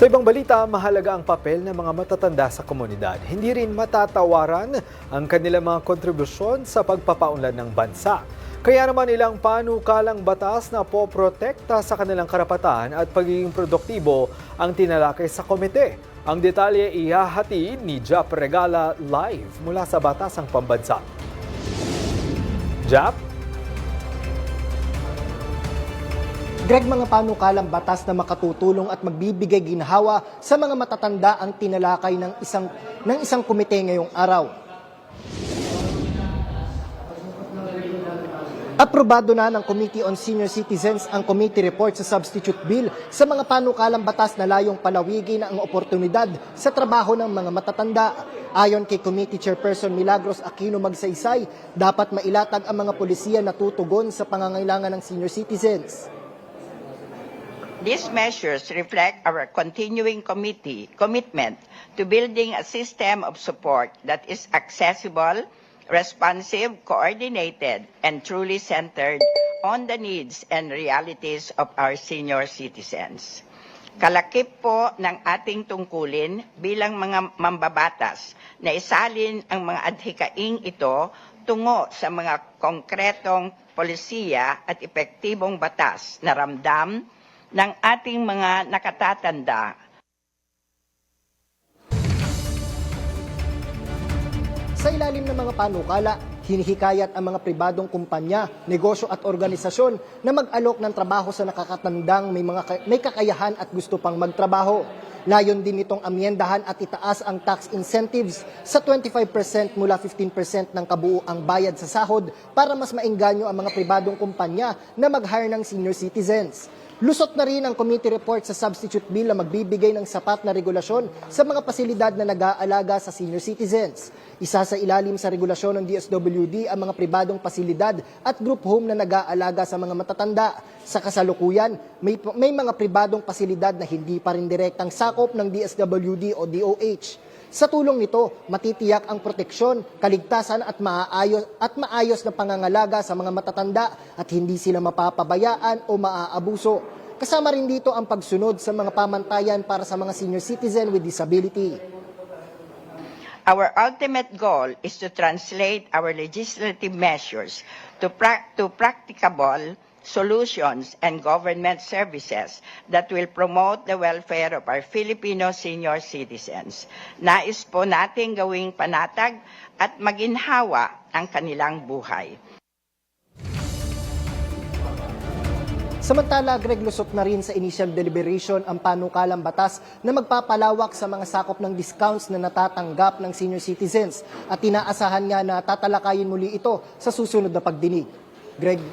Sa ibang balita, mahalaga ang papel ng mga matatanda sa komunidad. Hindi rin matatawaran ang kanilang mga kontribusyon sa pagpapaunlad ng bansa. Kaya naman ilang panukalang batas na poprotekta sa kanilang karapatan at pagiging produktibo ang tinalakay sa komite. Ang detalye ihahati ni Jap Regala live mula sa Batasang Pambansa. Jap? Greg, mga panukalang batas na makatutulong at magbibigay ginhawa sa mga matatanda ang tinalakay ng isang komite ngayong araw. Aprobado na ng Committee on Senior Citizens ang committee report sa substitute bill sa mga panukalang batas na layong palawigin ang oportunidad sa trabaho ng mga matatanda. Ayon kay Committee Chairperson Milagros Aquino Magsaysay, dapat mailatag ang mga polisiya na tutugon sa pangangailangan ng senior citizens. These measures reflect our continuing commitment to building a system of support that is accessible, responsive, coordinated, and truly centered on the needs and realities of our senior citizens. Kalakip po ng ating tungkulin bilang mga mambabatas na isalin ang mga adhikaing ito tungo sa mga konkretong polisiya at epektibong batas na ramdam ng ating mga nakatatanda. Sa ilalim ng mga panukala, hinihikayat ang mga pribadong kumpanya, negosyo at organisasyon na mag-alok ng trabaho sa nakakatandang may kakayahan at gusto pang magtrabaho. Layon din nitong amyendahan at itaas ang tax incentives sa 25% mula 15% ng kabuuang bayad sa sahod para mas maengganyo ang mga pribadong kumpanya na mag-hire ng senior citizens. Lusot na rin ang committee report sa substitute bill na magbibigay ng sapat na regulasyon sa mga pasilidad na nag-aalaga sa senior citizens. Isa sa ilalim sa regulasyon ng DSWD ang mga pribadong pasilidad at group home na nag-aalaga sa mga matatanda. Sa kasalukuyan, may mga pribadong pasilidad na hindi pa rin direktang sakop ng DSWD o DOH. Sa tulong nito, matitiyak ang proteksyon, kaligtasan at maayos na pangangalaga sa mga matatanda at hindi sila mapapabayaan o maaabuso. Kasama rin dito ang pagsunod sa mga pamantayan para sa mga senior citizen with disability. Our ultimate goal is to translate our legislative measures to practicable solutions and government services that will promote the welfare of our Filipino senior citizens. Nais po natin gawing panatag at maginhawa ang kanilang buhay. Samantala, Greg, lusot na rin sa initial deliberation ang panukalang batas na magpapalawak sa mga sakop ng discounts na natatanggap ng senior citizens at inaasahan nga na tatalakayin muli ito sa susunod na pagdinig. Greg?